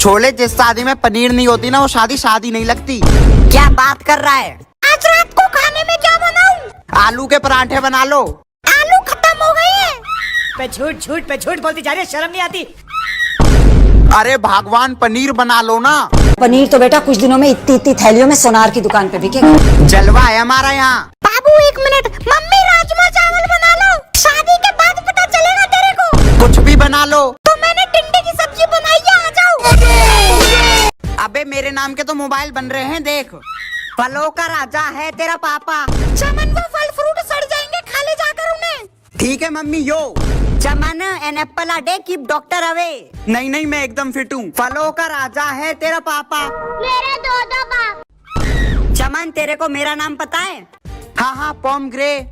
छोले जिस शादी में पनीर नहीं होती ना वो शादी शादी नहीं लगती। क्या बात कर रहा है? आज रात को खाने में क्या बनाऊं? आलू के पराठे बना लो। आलू खत्म हो गए हैं। पे झूठ बोलती जा रही है, शर्म नहीं आती? अरे भगवान पनीर बना लो ना। पनीर तो बेटा कुछ दिनों में इतनी थैलियों में सोनार की दुकान पे बिकेगा। जलवा है हमारा यहाँ। बाबू एक मिनट, मम्मी राजमा चावल बना लो, शादी के बाद पता चलेगा तेरे को। कुछ भी बना लो। तो मैंने टिंडे की सब्जी बनाई है, आ जाओ। अबे मेरे नाम के तो मोबाइल बन रहे हैं देख। फलों का राजा है तेरा पापा। चमन वो फल फ्रूट सड़ जाएंगे, खा ले जाकर उन्हें। ठीक है मम्मी यो। चमन an apple a day keep doctor away. नहीं मैं एकदम फिट हूँ। फलों का राजा है तेरा पापा। मेरे दो बाप। चमन तेरे को मेरा नाम पता है? हाँ पॉम ग्रे।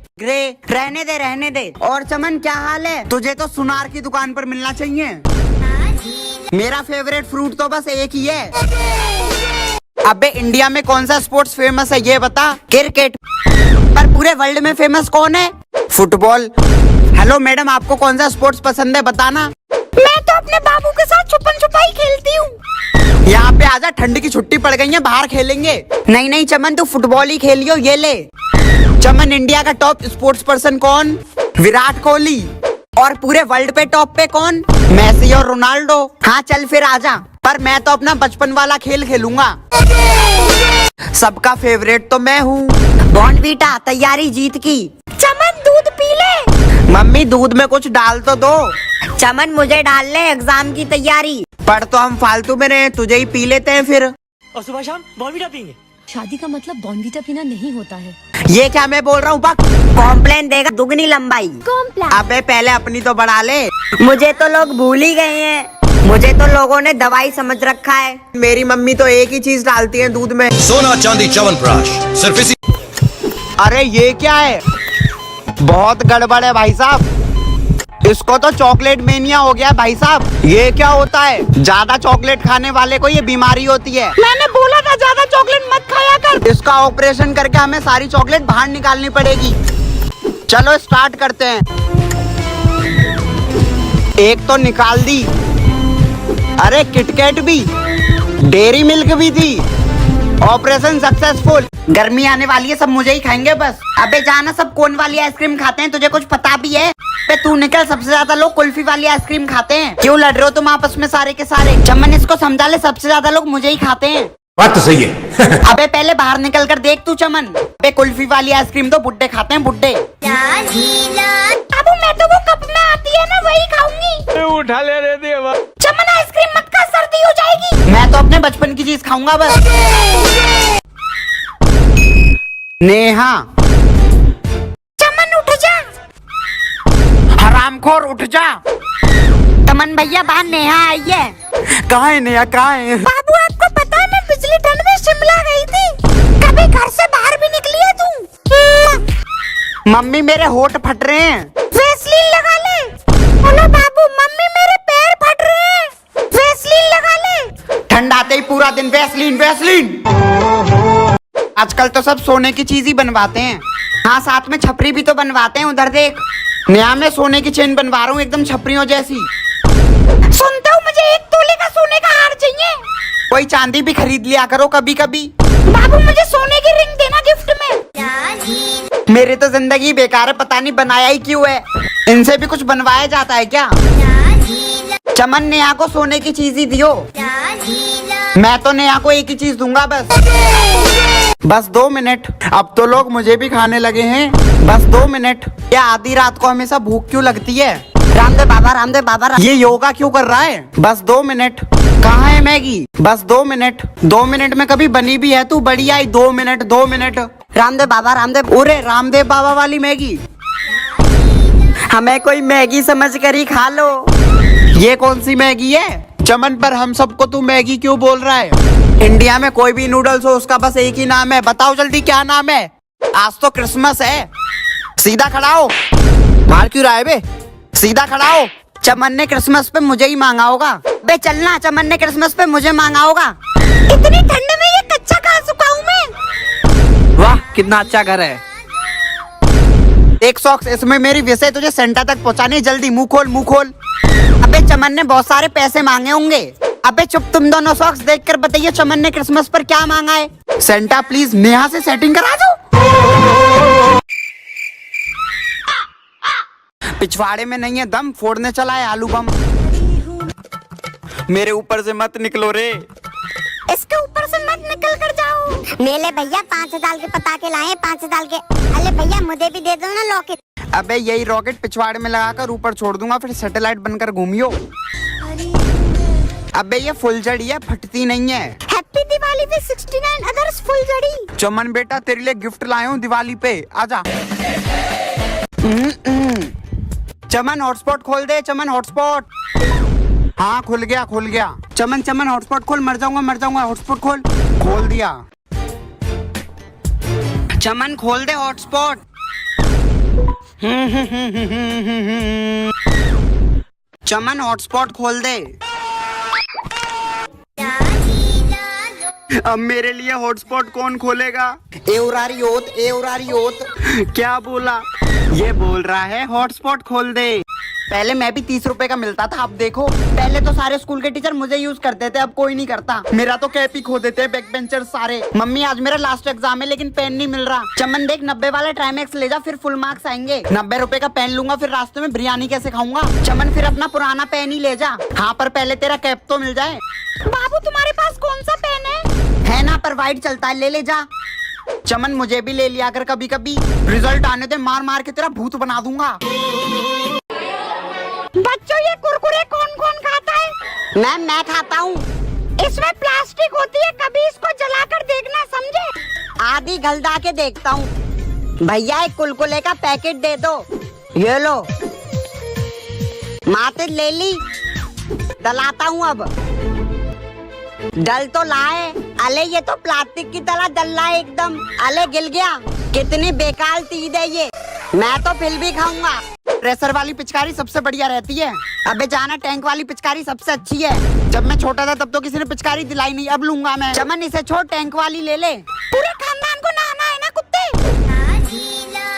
रहने दे। और चमन क्या हाल है? तुझे तो सुनार की दुकान पर मिलना चाहिए। मेरा फेवरेट फ्रूट तो बस एक ही है। अबे इंडिया में कौन सा स्पोर्ट्स फेमस है ये बता। क्रिकेट। पर पूरे वर्ल्ड में फेमस कौन है? फुटबॉल। हेलो मैडम आपको कौन सा स्पोर्ट्स पसंद है बताना। मैं तो अपने बाबू के साथ छुपन छुपाई खेलती हूँ। यहाँ पे आजा, ठंड की छुट्टी पड़ गई है, बाहर खेलेंगे। नहीं चमन तू फुटबॉल ही खेलियो, ये ले। चमन इंडिया का टॉप स्पोर्ट्स पर्सन कौन? विराट कोहली। और पूरे वर्ल्ड पे टॉप पे कौन? मेसी और रोनाल्डो। हाँ चल फिर आजा। पर मैं तो अपना बचपन वाला खेल खेलूंगा। सबका फेवरेट तो मैं हूँ। बॉर्नवीटा तैयारी जीत की। चमन दूध पी ले। मम्मी दूध में कुछ डाल तो दो। चमन मुझे डाल ले, एग्जाम की तैयारी। पर तो हम फालतू में रहे, तुझे ही पी लेते हैं फिर। और सुबह शाम बॉर्नवीटा पीएंगे। शादी का मतलब बॉर्नवीटा पीना नहीं होता है। ये क्या मैं बोल रहा हूँ बक। कॉम्प्लेन देगा दुगनी लंबाई। कॉम्प्लान। अबे पहले अपनी तो बढ़ा ले। मुझे तो लोग भूल ही गए हैं। मुझे तो लोगों ने दवाई समझ रखा है। मेरी मम्मी तो एक ही चीज डालती है दूध में। सोना चांदी च्यवनप्राश सिर्फ इसी। अरे ये क्या है? बहुत गड़बड़ है भाई साहब। इसको तो चॉकलेट मेनिया हो गया भाई साहब। ये क्या होता है? ज्यादा चॉकलेट खाने वाले को ये बीमारी होती है। मैंने बोला था ज्यादा चॉकलेट मत खाया कर। इसका ऑपरेशन करके हमें सारी चॉकलेट बाहर निकालनी पड़ेगी। चलो स्टार्ट करते हैं। एक तो निकाल दी। अरे किटकैट भी, डेयरी मिल्क भी थी। Operation successful. गर्मी आने वाली है, सब मुझे ही खाएंगे बस। अबे जाना, सब कोन वाली आइसक्रीम खाते हैं, तुझे कुछ पता भी है? बे तू निकल, सबसे ज्यादा लोग कुल्फी वाली आइसक्रीम खाते हैं। क्यों लड़ रहे हो तुम आपस में सारे के सारे? चमन इसको समझा ले, सबसे ज्यादा लोग मुझे ही खाते हैं। बात तो सही है। अबे पहले बाहर निकल कर देख तू चमन। बे कुल्फी वाली आइसक्रीम तो बुड्ढे खाते हैं, बुड्ढे। बाबू मैं तो वो कप में आती है ना वही खाऊंगी। उठा ले रे देवा। चमन आइसक्रीम मत खा, सर्दी हो जाएगी। मैं तो अपने बचपन की चीज खाऊंगा बस। नेहा। चमन उठ जा। हरामखोर उठ जा। चमन भैया बाहर नेहा आई है। कहाँ है नेहा, कहाँ है? बाबू आपको पता है मैं पिछली ठंड में शिमला गई थी। कभी घर से बाहर भी निकली है तू? मम्मी मेरे होठ फट रहे हैं। वैसलीन लगा ले। बोलो बाबू मम्मी मेरे पैर फट रहे हैं, वैसलीन लगा ले। ठंड आते ही पूरा दिन वैसलीन। आजकल तो सब सोने की चीज ही बनवाते हैं। हाँ साथ में छपरी भी तो बनवाते हैं, उधर देख। नया में सोने की चेन बनवा रहा हूँ, एकदम छपरियों जैसी। सुनते हो, मुझे 1 तोले का सोने का हार चाहिए। कोई चांदी भी खरीद लिया करो कभी कभी। बाबू मुझे सोने की रिंग देना गिफ्ट में। मेरी तो जिंदगी बेकार है, पता नहीं बनाया ही क्यों है। इनसे भी कुछ बनवाया जाता है क्या? चमन नेहा को सोने की चीज ही दियो। मैं तो नेहा को एक ही चीज दूंगा बस 2 मिनट। अब तो लोग मुझे भी खाने लगे हैं। बस 2 मिनट। क्या आधी रात को हमेशा भूख क्यों लगती है? रामदेव बाबा ये योगा क्यों कर रहा है? बस 2 मिनट। कहाँ है मैगी? बस 2 मिनट। 2 मिनट में कभी बनी भी है तू? बड़ी आई 2 मिनट। रामदेव बाबा। अरे रामदेव बाबा वाली मैगी। हमें कोई मैगी समझ कर ही खा लो। ये कौन सी मैगी है? चमन पर हम सबको तू मैगी क्यों बोल रहा है? इंडिया में कोई भी नूडल्स हो उसका बस एक ही नाम है। बताओ जल्दी क्या नाम है? आज तो क्रिसमस है। सीधा खड़ा हो। मार क्यों रहा है बे? सीधा खड़ा हो। चमन ने क्रिसमस पे मुझे ही मांगा होगा। बे चलना, चमन ने क्रिसमस पे मुझे मांगा होगा। इतनी ठंड में ये कच्चा खा चुका हूँ मैं। वाह कितना अच्छा घर है। एक सॉक्स इसमें मेरी विषय तुझे सेंटा तक पहुँचानी। जल्दी मुंह खोल। अबे चमन ने बहुत सारे पैसे मांगे होंगे। अबे चुप, तुम दोनों सॉक्स देखकर बताइए चमन ने क्रिसमस पर क्या मांगा है। सेंटा प्लीज नेहा से सेटिंग करा दो। पिछवाड़े में नहीं है दम, फोड़ने चला है आलू बम। मेरे ऊपर से मत निकलो रे। इसके ऊपर से मत निकल कर जाओ। मेले भैया 5,000 के पटाखे लाए, 5,000 के। अरे भैया मुझे भी दे दो ना लॉकेट। अबे यही रॉकेट पिछवाड़े में लगाकर ऊपर छोड़ दूंगा, फिर सैटेलाइट बनकर घूमियो। अबे ये फुलझड़ी है, फटती नहीं है। हैप्पी दिवाली विद 69 अदर्स फुलझड़ी। चमन बेटा तेरे लिए गिफ्ट लाए हूँ दिवाली पे, आजा। चमन हॉटस्पॉट खोल दे, चमन हॉटस्पॉट। हाँ खुल गया खुल गया। चमन चमन हॉटस्पॉट खोल, मर जाऊंगा हॉटस्पॉट खोल। खोल दिया। चमन खोल दे हॉटस्पॉट। चमन हॉटस्पॉट खोल दे। अब मेरे लिए हॉटस्पॉट कौन खोलेगा? ए उरारी होत। क्या बोला? ये बोल रहा है हॉटस्पॉट खोल दे। पहले मैं भी 30 रुपए का मिलता था, अब देखो। पहले तो सारे स्कूल के टीचर मुझे यूज करते थे, अब कोई नहीं करता। मेरा तो कैप ही खो देते बैक बेंचर सारे। मम्मी आज मेरा लास्ट एग्जाम है लेकिन पेन नहीं मिल रहा। चमन देख 90 वाला ट्राइमेक्स ले जा, फिर फुल मार्क्स आएंगे। 90 रुपए का पेन लूंगा, फिर रास्ते में बिरयानी कैसे खाऊंगा? चमन फिर अपना पुराना पेन ही ले जा। हाँ पर पहले तेरा कैप तो मिल जाए। बाबू तुम्हारे पास कौन सा पेन है ना, पर वाइट चलता है, ले ले जा। चमन मुझे भी ले लिया कर कभी कभी। रिजल्ट आने दे, मार मार के तेरा भूत बना दूंगा। बच्चों ये कुरकुरे कौन कौन खाता है? मैं खाता हूँ। इसमें प्लास्टिक होती है, कभी इसको जलाकर देखना, समझे? आधी गलदा के देखता हूँ। भैया एक कुलकुले का पैकेट दे दो। ये लो। माते ले ली, डलाता हूँ अब। डल तो लाए। अले ये तो प्लास्टिक की तरह डल रहा है एकदम। अले गिल गया। कितनी बेकार चीज है ये, मैं तो फिर भी खाऊंगा। प्रेशर वाली पिचकारी सबसे बढ़िया रहती है। अबे जाना, टैंक वाली पिचकारी सबसे अच्छी है। जब मैं छोटा था तब तो किसी ने पिचकारी दिलाई नहीं, अब लूंगा मैं। चमन इसे छोड़, टैंक वाली ले ले। पूरे खानदान को नहाना है ना कुत्ते।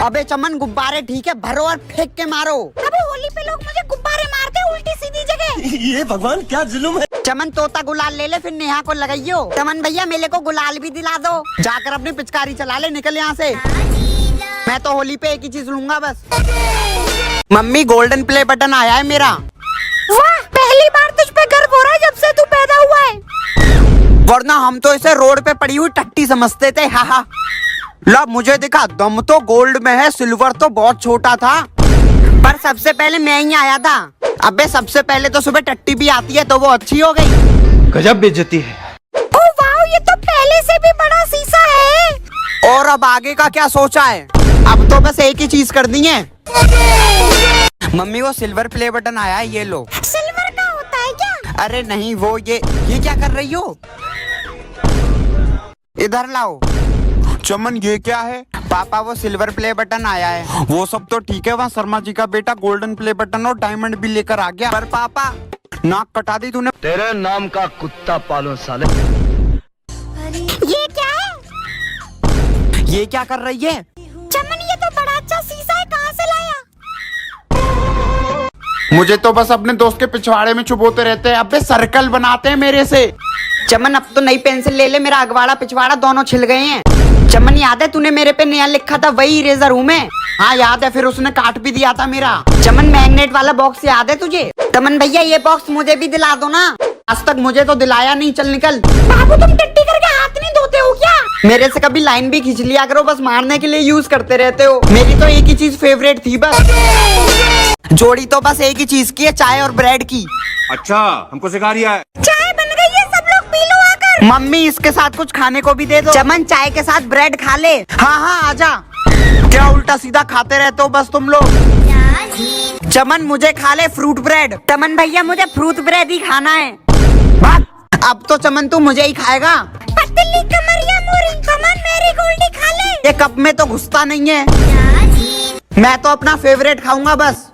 अबे चमन गुब्बारे ठीक है, भरो और फेंक के मारो। अबे होली पे लोग मुझे गुब्बारे मारते हैं उल्टी सीधी जगह। ये भगवान क्या जुल्म है। चमन तोता गुलाल ले ले, फिर नेहा को लगाइयो। चमन भैया मेले को गुलाल भी दिला दो। जाकर अपनी पिचकारी चला ले, निकल यहाँ से। मैं तो होली पे एक ही चीज लूंगा बस। मम्मी गोल्डन प्ले बटन आया है मेरा। वाह, पहली बार तुझ पे गर्व हो रहा है जब से तू पैदा हुआ है। वरना हम तो इसे रोड पे पड़ी हुई टट्टी समझते थे। हा ला मुझे दिखा, दम तो गोल्ड में है, सिल्वर तो बहुत छोटा था। पर सबसे पहले मैं ही आया था। अबे सबसे पहले तो सुबह टट्टी भी आती है, तो वो अच्छी हो गई। गजब बेइज्जती है। ओ वाह, ये तो पहले से भी बड़ा शीशा है। और अब आगे का क्या सोचा है? अब तो बस एक ही चीज करनी है। मम्मी वो सिल्वर प्ले बटन आया है, ये लो। सिल्वर का होता है क्या? अरे नहीं, वो ये क्या कर रही हो? इधर लाओ। चमन ये क्या है? पापा वो सिल्वर प्ले बटन आया है। वो सब तो ठीक है, वहाँ शर्मा जी का बेटा गोल्डन प्ले बटन और डायमंड भी लेकर आ गया। पर पापा नाक कटा दी तूने। तेरे नाम का कुत्ता पालो साले। ये क्या है? ये क्या कर रही है? चमन ये तो बड़ा अच्छा शीशा है, कहाँ से लाया? मुझे तो बस अपने दोस्त के पिछवाड़े में चुभोते रहते हैं। अबे सर्कल बनाते हैं मेरे से। चमन अब तो नई पेंसिल ले ले, मेरा अगवाड़ा पिछवाड़ा दोनों छिल गए हैं। चमन याद है तूने मेरे पे नया लिखा था, वही इरेजर हूँ मैं। हाँ याद है, फिर उसने काट भी दिया था मेरा। चमन मैग्नेट वाला बॉक्स याद है तुझे? चमन भैया ये बॉक्स मुझे भी दिला दो ना। आज तक मुझे तो दिलाया नहीं, चल निकल। बाबू तुम टट्टी करके हाथ नहीं धोते हो क्या? मेरे से कभी लाइन भी खींच लिया करो, बस मारने के लिए यूज करते रहते हो। मेरी तो एक ही चीज फेवरेट थी बस। जोड़ी तो बस एक ही चीज की है, चाय और ब्रेड की। अच्छा हमको सिखा रिया है। चाय बन गई है, सब लोग पी लो आकर। मम्मी इसके साथ कुछ खाने को भी दे दो। चमन चाय के साथ ब्रेड खा ले। हाँ आजा। क्या उल्टा सीधा खाते रहते हो बस तुम लोग? चमन मुझे खा ले फ्रूट ब्रेड। चमन भैया मुझे फ्रूट ब्रेड ही खाना है। अब तो चमन तू मुझे ही खाएगा। पतली कमरिया मोरी चमन मेरी गोल्डी खा ले। ये कप में तो घुसता नहीं है। मैं तो अपना फेवरेट खाऊंगा बस।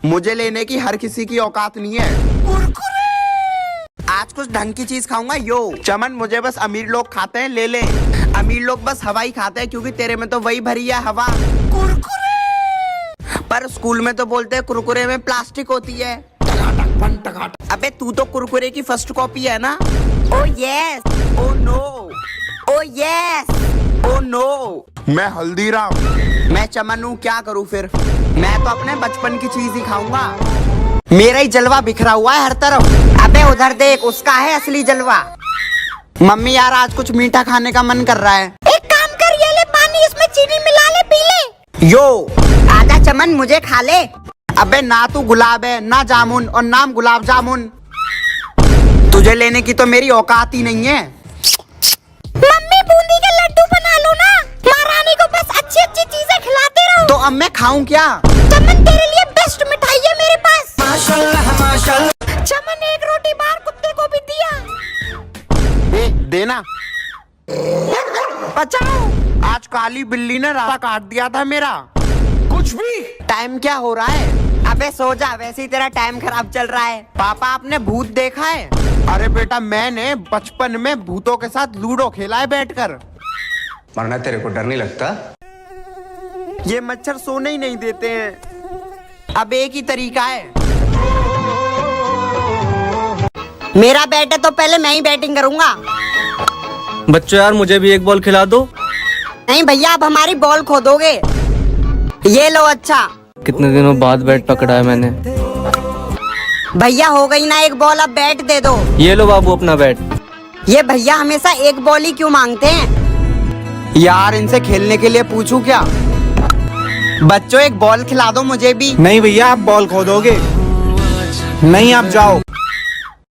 मुझे लेने की हर किसी की औकात नहीं है। आज कुछ ढंग की चीज खाऊंगा यो। चमन मुझे बस अमीर लोग खाते हैं, ले ले। अमीर लोग बस हवा ही खाते हैं, क्योंकि तेरे में तो वही भरी है हवा। पर स्कूल में तो बोलते हैं कुरकुरे में प्लास्टिक होती है। अब अबे तू तो कुरकुरे की फर्स्ट कॉपी है ना? Oh yes, oh no, oh yes. Oh no, मैं हल्दीराम। मैं चमन हूँ, क्या करूँ फिर? मैं तो अपने बचपन की चीज ही खाऊंगा। मेरा ही जलवा बिखरा हुआ है हर तरफ। अबे उधर देख, उसका है असली जलवा। मम्मी यार आज कुछ मीठा खाने का मन कर रहा है। एक काम कर, ये ले पानी, इसमें चीनी मिला ले, पी ले। यो, आजा चमन, मुझे खा ले। अबे ना तू गुलाब है ना जामुन और नाम गुलाब जामुन। तुझे लेने की तो मेरी औकात ही नहीं है। मम्मी बूंदी के लड्डू बना लो ना, महारानी को बस अच्छी अच्छी चीजें खिलाते रहो। तो अब मैं खाऊं क्या? चमन तेरे लिए बेस्ट मिठाई है मेरे पास। माशाल्लाह माशाल्लाह। चमन एक रोटी बाहर कुत्ते को भी दिया। ए, देना। बचाओ, आज काली बिल्ली ने रास्ता काट दिया था मेरा। कुछ भी। टाइम क्या हो रहा है? अबे सो जा, वैसे ही तेरा टाइम खराब चल रहा है। पापा आपने भूत देखा है? अरे बेटा मैंने बचपन में भूतों के साथ लूडो खेला है बैठकर। मरना तेरे को डर नहीं लगता? ये मच्छर सोने ही नहीं देते हैं। अब एक ही तरीका है। मेरा बैट है तो पहले मैं ही बैटिंग करूंगा। बच्चों यार मुझे भी एक बॉल खिला दो। नहीं भैया, अब हमारी बॉल खो दोगे। ये लो। अच्छा कितने दिनों बाद बैट पकड़ा है मैंने। भैया, हो गई ना एक बॉल, अब बैट दे दो। ये लो बाबू अपना बैट। ये भैया हमेशा एक बॉल ही क्यों मांगते हैं? यार इनसे खेलने के लिए पूछूं क्या? बच्चों एक बॉल खिला दो मुझे भी। नहीं भैया आप बॉल खो दोगे। नहीं आप जाओ।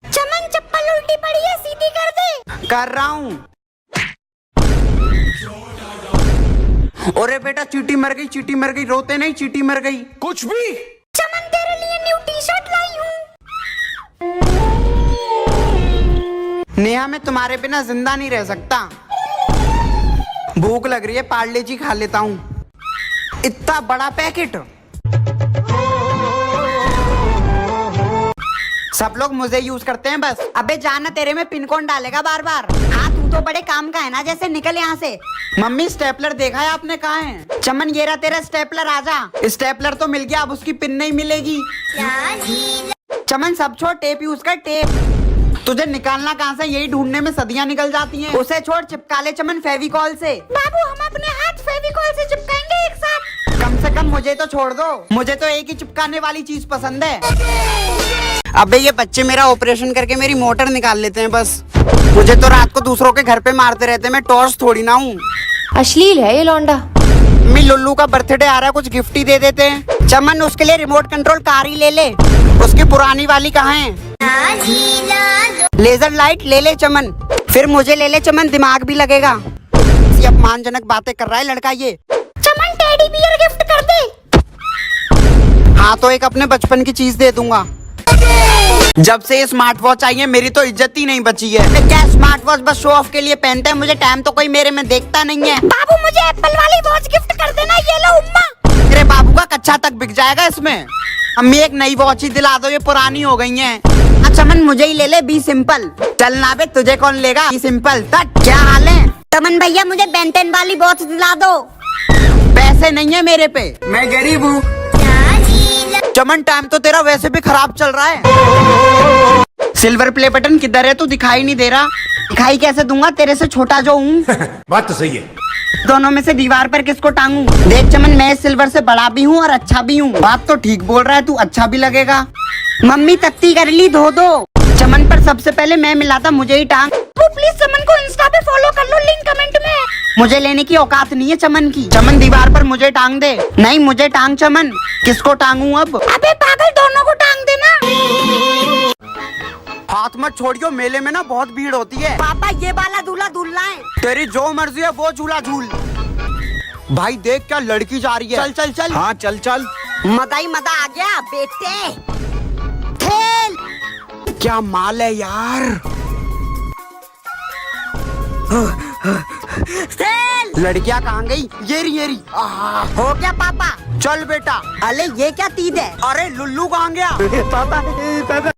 चमन चप्पल उल्टी पड़ी है, सीधी कर दे। कर रहा हूँ। अरे बेटा चींटी मर गई, चींटी मर गई। रोते नहीं, चींटी मर गई। कुछ भी। चमन तेरे लिए न्यू टी शर्ट लाई हूँ। नेहा मैं तुम्हारे बिना जिंदा नहीं रह सकता। भूख लग रही है, पार्ले जी खा लेता हूँ। इतना बड़ा पैकेट। सब लोग मुझे यूज करते हैं बस। अबे जाना, तेरे में पिन कौन डालेगा बार बार? हाँ तू तो बड़े काम का है ना, जैसे निकल यहाँ से। मम्मी स्टेपलर देखा है आपने? कहाँ है? चमन ये रहा तेरा स्टेपलर, आजा। स्टेपलर तो मिल गया, अब उसकी पिन नहीं मिलेगी। चमन सब छोड़, टेप यूज कर, टेप। तुझे निकालना कहाँ से? यही ढूंढने में सदियां निकल जाती हैं। उसे छोड़, चिपका ले चमन फेविकॉल से। बाबू हम अपने हाथ फेविकॉल से चिपकाएंगे एक साथ। कम से कम मुझे तो छोड़ दो। मुझे तो एक ही चिपकाने वाली चीज पसंद है। अबे ये बच्चे मेरा ऑपरेशन करके मेरी मोटर निकाल लेते हैं बस। मुझे तो रात को दूसरों के घर पे मारते रहते हैं। मैं टॉर्च थोड़ी ना हूँ। अश्लील है ये लौंडा। मम्मी लुल्लू का बर्थडे आ रहा है, कुछ गिफ्ट ही दे देते हैं। चमन उसके लिए रिमोट कंट्रोल कार ही ले ले। उसकी पुरानी वाली कहाँ है? लेजर लाइट ले ले चमन। फिर मुझे ले ले चमन, दिमाग भी लगेगा। ये अपमानजनक बातें कर रहा है लड़का ये। चमन टेडी बियर गिफ्ट कर दे। हाँ तो एक अपने बचपन की चीज दे दूंगा। जब से ये स्मार्ट वॉच आई है मेरी तो इज्जत ही नहीं बची है। मैं क्या स्मार्ट वॉच बस शो ऑफ के लिए पहनते हैं? मुझे टाइम तो कोई मेरे में देखता नहीं है। बाबू मुझे एप्पल वाली वॉच गिफ्ट कर देना। ये लो उम्मा। तेरे बाबू का कच्चा तक बिक जाएगा इसमें। अम्मी एक नई वॉच ही दिला दो, ये पुरानी हो गई है। चमन मुझे ही ले ले, बी सिंपल। चलना बे, तुझे कौन लेगा? बी सिंपल तक। क्या हाल है? चमन भैया मुझे बेंटेन वाली वॉच दिला दो। पैसे नहीं है मेरे पे, मैं गरीब हूँ। चमन टाइम तो तेरा वैसे भी खराब चल रहा है। सिल्वर प्ले बटन किधर है? तू दिखाई नहीं दे रहा। दिखाई कैसे दूंगा, तेरे से छोटा जो हूँ। बात तो सही है। दोनों में से दीवार पर किसको टांगू? देख चमन, मैं सिल्वर से बड़ा भी हूँ और अच्छा भी हूँ। बात तो ठीक बोल रहा है तू, अच्छा भी लगेगा। मम्मी तख्ती कर ली, धो दो। चमन पर सबसे पहले मैं मिला था, मुझे ही टांग। प्लीज चमन को इंस्टा पे फॉलो कर लो, लिंक कमेंट में। मुझे लेने की औकात नहीं है चमन की। चमन दीवार पर मुझे टांग दे। नहीं मुझे टांग चमन। किसको टांगू अब? अबे पागल, दोनों को टांग देना। हाथ मत छोड़ियो, मेले में ना बहुत भीड़ होती है। पापा ये वाला दूल्हा झूलना है। तेरी जो मर्जी है वो झूला झूल। भाई देख क्या लड़की जा रही है। चल चल चल। हाँ चल चल। मजा ही मजा आ गया बेटे। खेल। क्या माल है यार। खेल। लड़कियां कहाँ गई? ये रही। हो गया पापा। चल बेटा। अरे ये क्या तीद है? अरे लुल्लू कहाँ गया? पापा